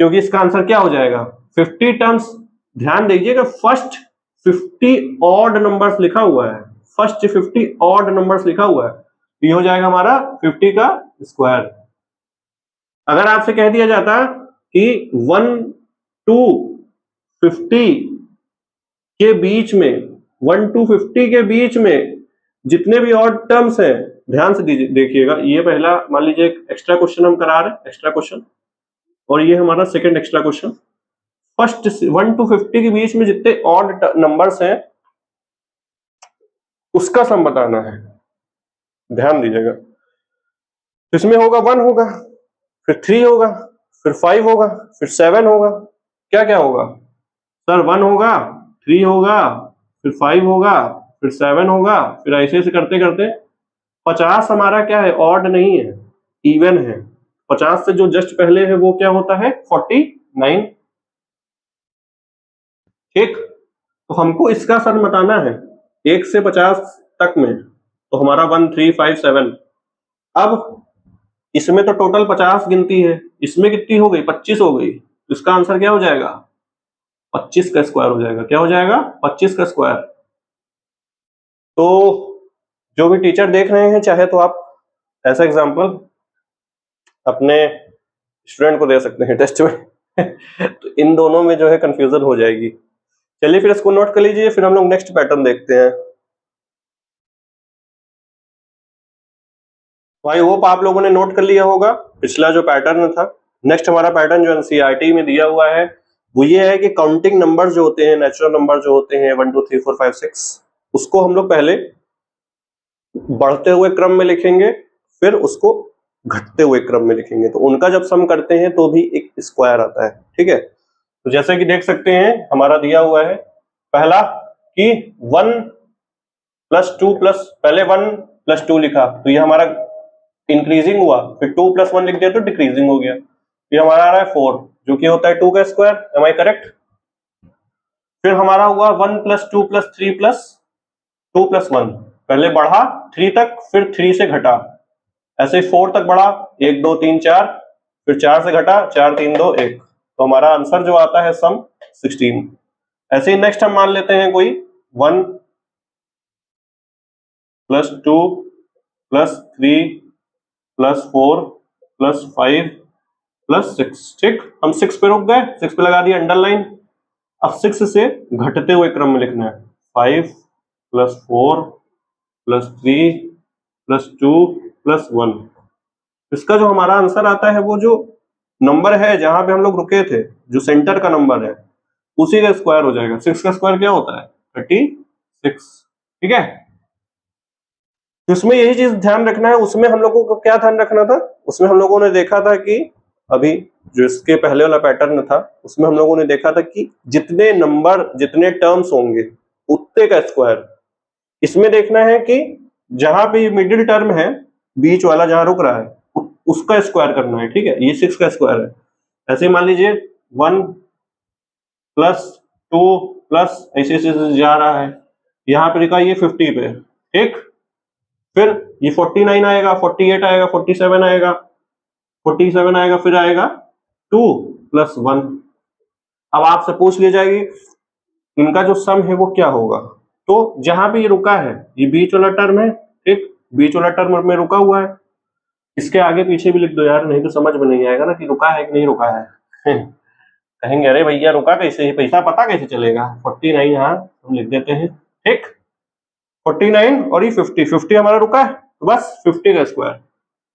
क्योंकि इसका आंसर क्या हो जाएगा 50 टर्म्स। ध्यान दीजिएगा फर्स्ट 50 ऑड नंबर्स लिखा हुआ है, फर्स्ट 50 ऑड नंबर्स लिखा हुआ है, ये हो जाएगा हमारा 50 का स्क्वायर। अगर आपसे कह दिया जाता कि 1 to 50 के बीच में, 1 to 50 के बीच में जितने भी ऑड टर्म्स हैं, ध्यान से देखिएगा, ये पहला मान लीजिए एक एक्स्ट्रा क्वेश्चन हम करा रहे हैं, एक्स्ट्रा क्वेश्चन, और ये हमारा second extra question. First 1 to 50 के बीच में जितने ऑड नंबर्स हैं उसका सम बताना है। ध्यान दीजिएगा, इसमें होगा 1 होगा, फिर 3 होगा, फिर 5 होगा, फिर 7 होगा, क्या क्या होगा सर 1 होगा, 3 होगा, फिर 5 होगा, फिर 7 होगा, फिर ऐसे ऐसे करते करते 50 हमारा क्या है ऑड नहीं है, इवन है। 50 से जो जस्ट पहले है वो क्या होता है 49, ठीक। तो हमको इसका सर बताना है 1 से 50 तक में, तो हमारा 1 3 5 7। अब इसमें तो टोटल 50 गिनती है, इसमें कितनी हो गई 25 हो गई, तो इसका आंसर क्या हो जाएगा 25 का स्क्वायर हो जाएगा। क्या हो जाएगा 25 का स्क्वायर। तो जो भी टीचर देख रहे हैं, चाहे तो आप ऐसा एग्जांपल अपने स्टूडेंट को दे सकते हैं टेस्ट में तो इन दोनों में जो है कंफ्यूजन हो जाएगी। चलिए फिर इसको नोट कर लीजिए, फिर हम लोग नेक्स्ट पैटर्न देखते हैं। आई होप आप लोगों ने नोट कर लिया होगा पिछला जो पैटर्न था। नेक्स्ट हमारा पैटर्न जो एनसीईआरटी में दिया हुआ है वो ये है कि काउंटिंग नंबर जो होते हैं, नेचुरल नंबर जो होते हैं 1 2 3 4 5 6, उसको हम लोग पहले बढ़ते हुए क्रम में लिखेंगे, फिर उसको घटते हुए क्रम में लिखेंगे, तो उनका जब सम करते हैं तो भी एक स्क्वायर आता है, ठीक है। तो जैसे कि देख सकते हैं हमारा दिया हुआ है पहला कि 1 + 2 प्लस, पहले 1 + 2 लिखा तो ये हमारा इंक्रीजिंग हुआ, फिर 2 + 1 लिख दिया तो डिक्रीजिंग हो गया, ये हमारा आ रहा है 4 जो कि होता है 2 का स्क्वायर, एम आई करेक्ट। फिर हमारा हुआ 1 + 2 + 3 + 2 + 1, पहले बढ़ा 3 तक, फिर 3 से घटा, ऐसे 4 तक बढ़ा 1 2 3 4, फिर 4 से घटा 4 3 2 1, तो हमारा आंसर जो आता है सम 16। ऐसे ही नेक्स्ट हम मान लेते हैं कोई 1 + 2 + 3 + 4 + 5 + 6, ठीक। हम 6 पे रुक गए, 6 पे लगा दिया अंडरलाइन। अब 6 से घटते हुए क्रम में लिखना है 5 + 4 + 3 + 2 + 1। इसका जो हमारा आंसर आता है वो जो नंबर है जहां पे हम लोग रुके थे, जो सेंटर का नंबर है, उसी का स्क्वायर हो जाएगा। 6 का स्क्वायर क्या होता है 36, ठीक है। इसमें यही चीज ध्यान रखना है। उसमें हम लोगों को क्या ध्यान रखना था, उसमें हम लोगों ने देखा था कि अभी जो इसके पहले वाला पैटर्न था उसमें हम लोगों ने देखा था कि जितने नंबर, जितने टर्म्स होंगे उतने का स्क्वायर। इसमें देखना है कि जहां पे मिडिल टर्म है, बीच वाला जहां रुक रहा है, उसका स्क्वायर करना है, ठीक है। ये 6 का स्क्वायर है। ऐसे मान लीजिए 1 + 2 + ऐसे जा रहा है, यहाँ पे लिखा ये 50 पे, ठीक। फिर ये 49 आएगा, 48 आएगा, 47 आएगा, 47 आएगा, फिर आएगा 2 + 1। अब आपसे पूछ ली जाएगी इनका जो सम है वो क्या होगा, तो जहां पे ये रुका है, ये बीच वाला टर्म है, ठीक, बीच वाला टर्म में रुका हुआ है, इसके आगे पीछे भी लिख दो यार, नहीं तो समझ में नहीं आएगा ना कि रुका है कि नहीं रुका है कहेंगे अरे भैया रुका कैसे, पैसा पता कैसे चलेगा। 49 यहाँ हम लिख देते हैं, ठीक, 49 और ये 50 हमारा रुका है, तो बस 50 का स्क्वायर,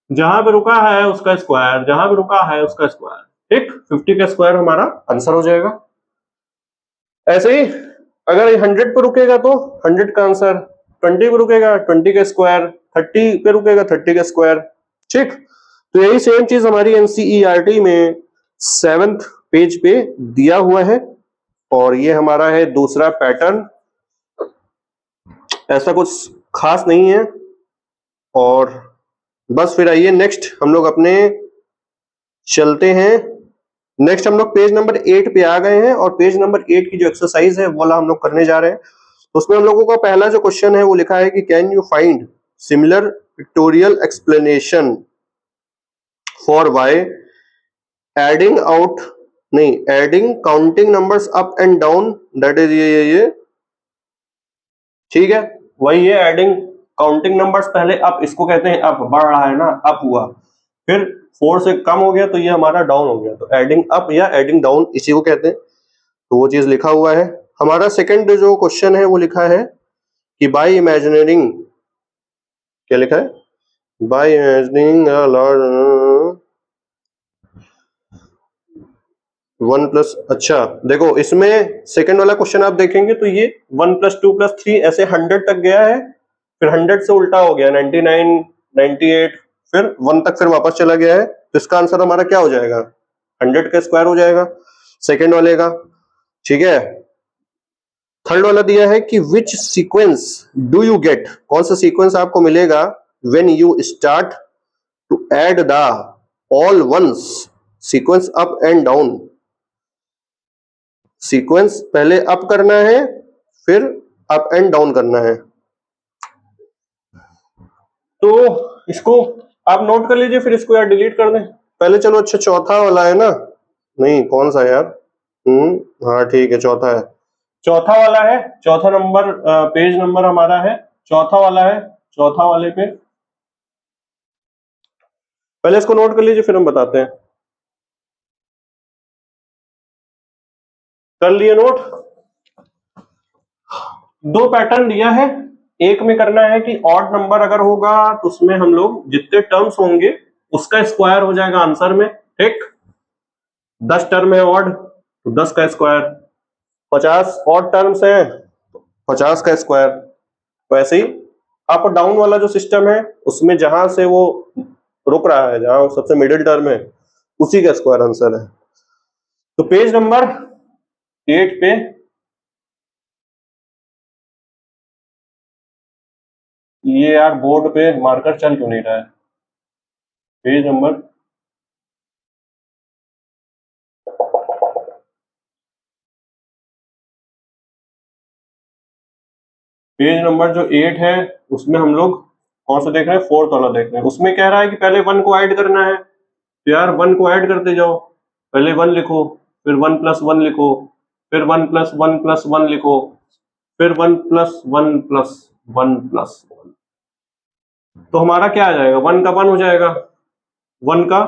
जहां पे रुका है उसका स्क्वायर, जहां पे रुका है उसका स्क्वायर, ठीक। 50 का स्क्वायर हमारा आंसर हो जाएगा। ऐसे ही अगर 100 पे रुकेगा तो 100 का आंसर, 20 पे रुकेगा 20 का स्क्वायर, 30 पे रुकेगा 30 का स्क्वायर, ठीक। तो यही सेम चीज हमारी एनसीईआरटी में 7th पेज पे दिया हुआ है, और ये हमारा है दूसरा पैटर्न। ऐसा कुछ खास नहीं है। और बस फिर आइए नेक्स्ट हम लोग अपने चलते हैं। नेक्स्ट हम लोग पेज नंबर 8 पे आ गए हैं और पेज नंबर 8 की जो एक्सरसाइज है वो वाला हम लोग करने जा रहे हैं। तो उसमें हम लोगों का पहला जो क्वेश्चन है वो लिखा है कि can you find similar pictorial explanation for why adding out नहीं adding counting numbers up and down, that is ये ठीक है। वही है एडिंग काउंटिंग नंबर्स, पहले अप, इसको कहते हैं अप, बढ़ रहा है ना, अप हुआ, फिर 4 से कम हो गया तो ये हमारा डाउन हो गया, तो एडिंग अप या एडिंग डाउन इसी को कहते हैं। तो वो चीज लिखा हुआ है। हमारा सेकंड जो क्वेश्चन है वो लिखा है कि बाय इमेजिनिंग, क्या लिखा है, बाय इमेजिनिंग वन प्लस, अच्छा देखो इसमें सेकंड वाला क्वेश्चन आप देखेंगे तो ये 1 + 2 + 3 ऐसे 100 तक गया है, फिर 100 से उल्टा हो गया 99, 98, फिर 1 तक फिर वापस चला गया है। तो इसका आंसर हमारा क्या हो जाएगा, 100 का स्क्वायर हो जाएगा सेकंड वाले का। ठीक है। थर्ड वाला दिया है कि which sequence do you get, कौन सा सीक्वेंस आपको मिलेगा when you start to add the all ones, sequence up and down, sequence पहले अप करना है फिर अप एंड डाउन करना है। तो इसको आप नोट कर लीजिए, फिर इसको यार डिलीट कर दें पहले। चलो अच्छा चौथा वाला है ना, नहीं कौन सा यार, हाँ ठीक है चौथा है, चौथा वाला है, चौथा नंबर पेज नंबर हमारा है, चौथा वाला है, चौथा वाले पे पहले इसको नोट कर लीजिए फिर हम बताते हैं। कर लिए नोट। दो पैटर्न दिया है, एक में करना है कि ऑड नंबर अगर होगा तो उसमें हम लोग जितने टर्म्स होंगे उसका स्क्वायर हो जाएगा आंसर में, ठीक। 10 टर्म है ऑड तो 10 का स्क्वायर, 50 ऑड टर्म्स है 50 का स्क्वायर। वैसे ही अप डाउन वाला जो सिस्टम है उसमें जहां से वो रुक रहा है, जहां सबसे मिडिल टर्म है उसी का स्क्वायर आंसर है। तो पेज नंबर 8 पे ये यार बोर्ड पे मार्कर चल क्यों नहीं रहा है, पेज नंबर जो 8 है उसमें हम लोग कौन सा देख रहे हैं, फोर्थ वाला देख रहे हैं। उसमें कह रहा है कि पहले 1 को ऐड करना है, तो यार 1 को ऐड करते जाओ, पहले 1 लिखो, फिर 1 + 1 लिखो, फिर 1 + 1 + 1 लिखो, फिर 1 + 1 + 1 + 1, तो हमारा क्या आ जाएगा, 1 का 1 हो जाएगा, 1 का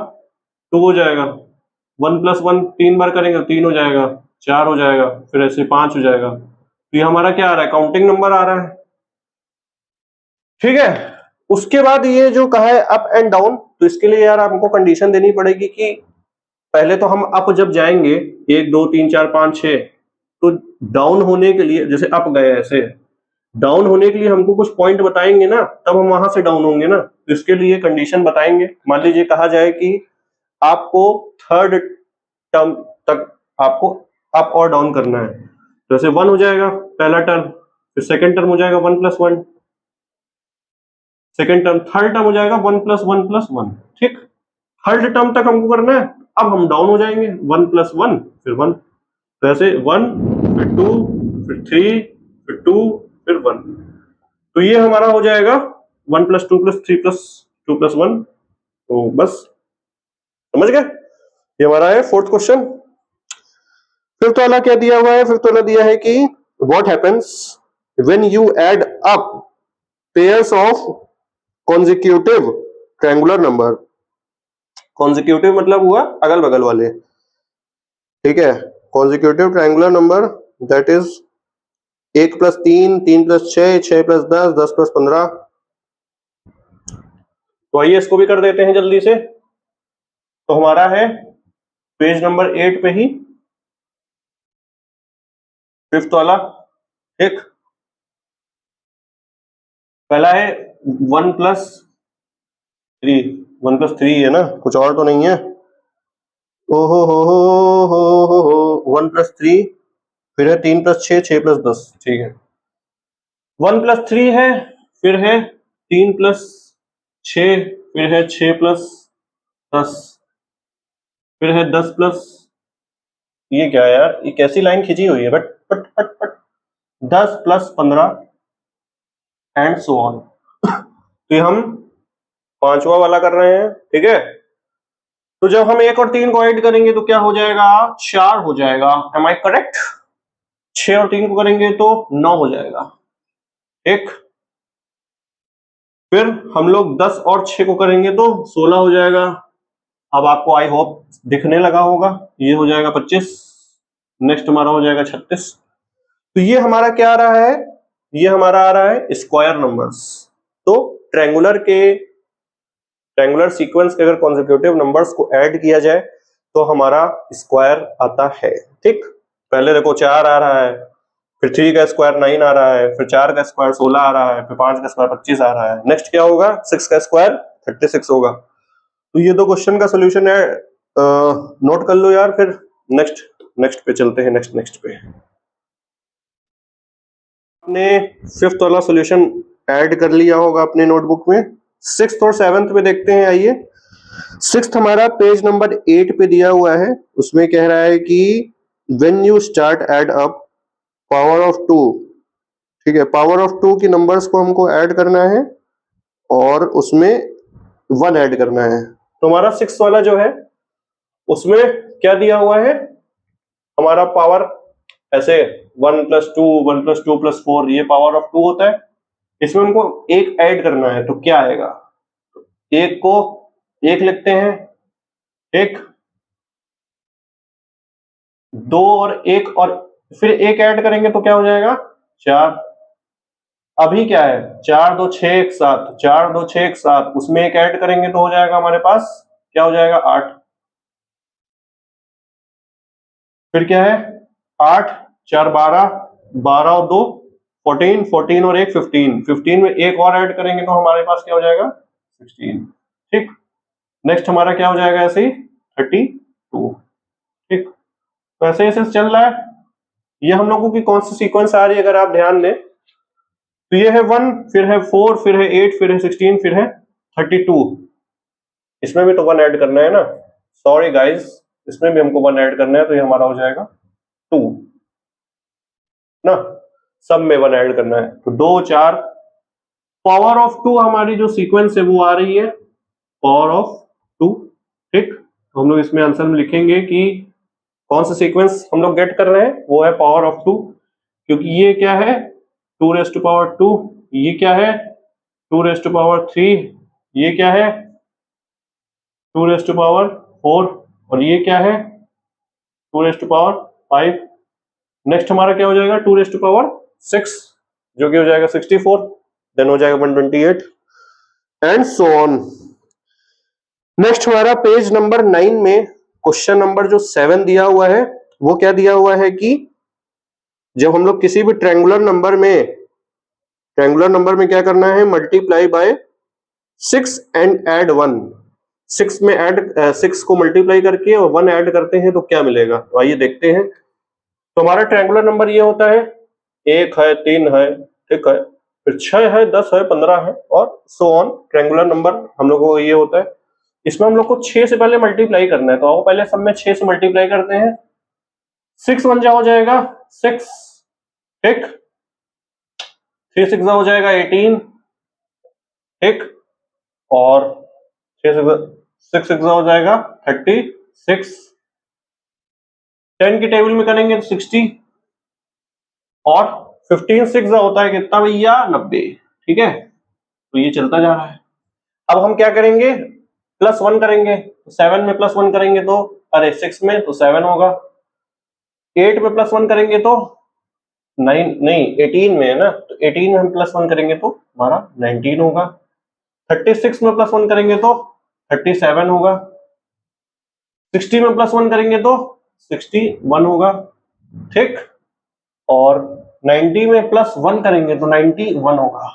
2 हो जाएगा, 1 + 1 3 बार करेंगे तो 3 हो जाएगा, 4 हो जाएगा, फिर ऐसे 5 हो जाएगा। तो ये हमारा क्या आ रहा है, काउंटिंग नंबर आ रहा है, ठीक है। उसके बाद ये जो कहा है अप एंड डाउन, तो इसके लिए यार आपको कंडीशन देनी पड़ेगी कि पहले तो हम अप जब जाएंगे 1 2 3 4 5 6, तो डाउन होने के लिए जैसे अप गए ऐसे, डाउन होने के लिए हमको कुछ पॉइंट बताएंगे ना, तब हम वहां से डाउन होंगे ना, तो इसके लिए कंडीशन बताएंगे। मान लीजिए कहा जाए कि आपको थर्ड टर्म तक आपको अप और डाउन करना है, तो जैसे 1 हो जाएगा पहला टर्म, फिर सेकंड टर्म हो जाएगा 1 + 1, सेकंड टर्म, थर्ड टर्म हो जाएगा 1 + 1 + 1, ठीक। थर्ड टर्म तक हमको करना है, अब हम डाउन हो जाएंगे 1 + 1 फिर 1, तो ऐसे 1 फिर 2 फिर 3 फिर 2 फिर 1, तो ये हमारा हो जाएगा 1 + 2 + 3 + 2 + 1। तो बस समझ गए, ये हमारा है फोर्थ क्वेश्चन। फिफ्थ वाला क्या दिया हुआ है, फिफ्थ वाला दिया है कि what happens when you add up pairs of consecutive triangular number, consecutive मतलब हुआ अगल बगल वाले, ठीक है। Consecutive triangular number that is 1 + 3 3 + 6 6 + 10 10 + 15। तो आइए इसको भी कर देते हैं जल्दी से। तो हमारा है पेज नंबर 8 पे ही फिफ्थ वाला, ठीक। पहला है 1 + 3, 1 + 3 है ना, कुछ और तो नहीं है। ओहो हो 1 + 3, फिर है 3 + 6 6 + 10, ठीक है। 1+3 है, फिर है 3+6, फिर है 6+10, फिर है 10+, ये क्या है यार, ये कैसी लाइन खींची हुई है, but but but but 10+15 and so on. तो ये हम पांचवा वाला कर रहे हैं, ठीक है। तो जब हम 1 और 3 को ऐड करेंगे तो क्या हो जाएगा, 4 हो जाएगा, एम आई करेक्ट। 6 और 3 को करेंगे तो 9 हो जाएगा, ठीक। फिर हम लोग 10 और 6 को करेंगे तो 16 हो जाएगा। अब आपको आई होप दिखने लगा होगा, ये हो जाएगा 25, नेक्स्ट हमारा हो जाएगा 36। तो ये हमारा क्या आ रहा है, ये हमारा आ रहा है स्क्वायर नंबर्स। तो ट्रायंगुलर सीक्वेंस के अगर कॉन्सेक्यूटिव नंबर्स को ऐड किया जाए तो हमारा स्क्वायर आता है, ठीक। पहले देखो 4 आ रहा है, फिर 3 का स्क्वायर 9 आ रहा है, फिर 4 का स्क्वायर 16 आ रहा है, फिर 5 का स्क्वायर 25 आ रहा है। नेक्स्ट क्या होगा, 6 का स्क्वायर 36 होगा। तो ये दो क्वेश्चन का सोल्यूशन है, नोट कर लो यार। फिर नेक्स्ट पे चलते हैं, नेक्स्ट पे आपने 5th वाला सोल्यूशन ऐड कर लिया होगा अपने नोटबुक में। 6th और 7th पे देखते हैं, आइए। 6th हमारा पेज नंबर 8 पे दिया हुआ है, उसमें कह रहा है कि when you start add up power of 2, ठीक है, पावर ऑफ 2 की नंबर्स को हमको ऐड करना है और उसमें 1 ऐड करना है। तो हमारा 6 वाला जो है उसमें क्या दिया हुआ है, हमारा पावर ऐसे 1+2, 1+2+4, ये पावर ऑफ 2 होता है। इसमें हमको एक ऐड करना है, तो क्या आएगा, एक को एक लिखते हैं, एक, 2 और 1, और फिर एक ऐड करेंगे तो क्या हो जाएगा, 4। अभी क्या है, 4 2 6 1 7, 4 2 6 1 7, उसमें एक ऐड करेंगे तो हो जाएगा हमारे पास, क्या हो जाएगा, 8। फिर क्या है, 8 4 12, 12 और 2 14, 14 और 1 15, 15 में एक और ऐड करेंगे तो हमारे पास क्या हो जाएगा, 16, ठीक। नेक्स्ट हमारा क्या हो जाएगा, ऐसे ही 32, ठीक। तो ऐसे ऐसे चल रहा है। ये हम लोगों की कौन सी सीक्वेंस आ रही है, अगर आप ध्यान दें तो ये है 1, फिर है 4, फिर है 8, फिर है 16, फिर है 32। इसमें भी तो 1 ऐड करना है ना, सॉरी गाइस, इसमें भी हमको 1 ऐड करना है, तो ये हमारा हो जाएगा 2 ना, सब में 1 ऐड करना है। तो 2 4 पावर ऑफ 2 हमारी जो सीक्वेंस है वो आ रही है पावर ऑफ 2, ठीक। तो हम लोग इसमें आंसर में लिखेंगे कि कौन सा सीक्वेंस हम लोग गेट कर रहे हैं, वो है पावर ऑफ 2, क्योंकि ये क्या है 2⁻², ये क्या है 2⁻3, ये क्या है 2⁻4, और ये क्या है 2⁻5। नेक्स्ट हमारा क्या हो जाएगा 2⁻6, जो कि हो जाएगा 64, देन हो जाएगा 128 एंड सो ऑन। नेक्स्ट हमारा पेज नंबर 9 में क्वेश्चन नंबर जो 7 दिया हुआ है, वो क्या दिया हुआ है कि जब हम लोग किसी भी ट्रायंगुलर नंबर में क्या करना है, मल्टीप्लाई बाय 6 एंड ऐड 1। 6 को मल्टीप्लाई करके और 1 ऐड करते हैं तो क्या मिलेगा, तो आइए देखते हैं। तो हमारा ट्रायंगुलर नंबर ये होता है, 1 है, 3 है, ठीक है, फिर 6 है, 10 है, 15 है, और सो ऑन। ट्रायंगुलर नंबर हम लोगों को ये होता है। इसमें हम लोग को 6 से पहले मल्टीप्लाई करना है, तो आओ पहले सब में 6 से मल्टीप्लाई करते हैं। 6 1 जा हो जाएगा 6, ठीक। 3 6 हो जाएगा 18, ठीक, और 6 6 हो जाएगा 36। 10 की टेबल में करेंगे तो 60, और 15 6 होता है कितना भैया, 90, ठीक है। तो ये चलता जा रहा है। अब हम क्या करेंगे, +1 करेंगे, तो 7 में +1 करेंगे तो, अरे 6 में तो 7 होगा, 8 में +1 करेंगे तो 9 नहीं 18 में है ना, तो 18 में हम +1 करेंगे तो हमारा 19 होगा। 36 में +1 करेंगे तो 37 होगा। 60 में +1 करेंगे तो 61 होगा, ठीक। और 90 में +1 करेंगे तो 91 होगा।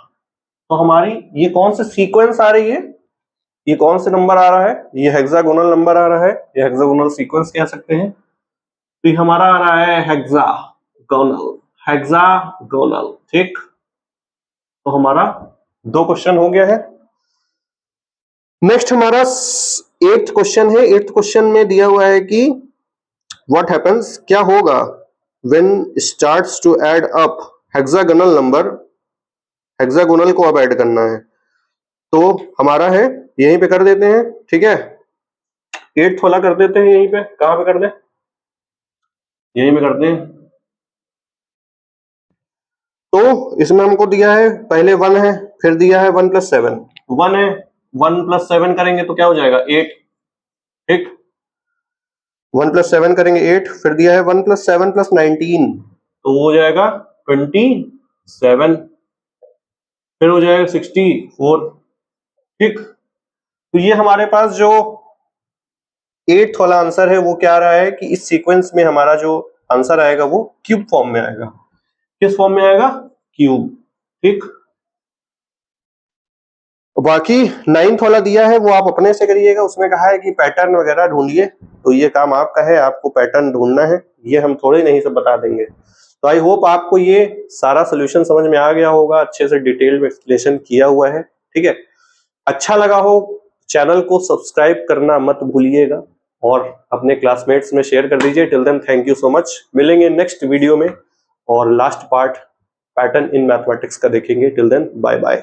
तो हमारी ये कौन सी सीक्वेंस आ रही है, ये कौन से नंबर आ रहा है, ये हेक्सागोनल नंबर आ रहा है, ये हेक्सागोनल सीक्वेंस कह सकते हैं। तो ये हमारा आ रहा है हेक्सागोनल, ठीक। तो हमारा 2 क्वेश्चन हो गया है। नेक्स्ट हमारा 8th क्वेश्चन है। 8th क्वेश्चन में दिया हुआ है कि व्हाट हैपेंस, क्या होगा when starts to add up hexagonal number. Hexagonal को अब ऐड करना है, तो हमारा है यहीं पे कर देते हैं, ठीक है। 8th वाला कर देते हैं यहीं पे। कहां पे कर दें? यहीं पे करते हैं। तो इसमें हमको दिया है पहले 1 है, फिर दिया है 1 + 7। 1 है, 1 + 7 करेंगे तो क्या हो जाएगा? 8। ठीक, 1 + 7 करेंगे 8, फिर दिया है 1 + 7 + 19, तो हो जाएगा 27, फिर हो जाएगा 64। ठीक, तो ये हमारे पास जो 8th वाला आंसर है वो क्या आ रहा है कि इस सीक्वेंस में हमारा जो आंसर आएगा वो क्यूब फॉर्म में आएगा। किस फॉर्म में आएगा? क्यूब। ठीक, बाकी 9th वाला दिया है वो आप अपने से करिएगा। उसमें कहा है कि पैटर्न वगैरह ढूंढिए, तो ये काम आपका है, आपको पैटर्न ढूंढना है, ये हम थोड़े नहीं सब बता देंगे। तो आई होप आपको ये सारा सोल्यूशन समझ में आ गया होगा, अच्छे से डिटेल में एक्सप्लेनेशन किया हुआ है। ठीक है, अच्छा लगा हो चैनल को सब्सक्राइब करना मत भूलिएगा और अपने क्लासमेट्स में शेयर कर दीजिए। Till then thank you so much. मिलेंगे नेक्स्ट वीडियो में और last part pattern in mathematics का देखेंगे। Till then bye bye.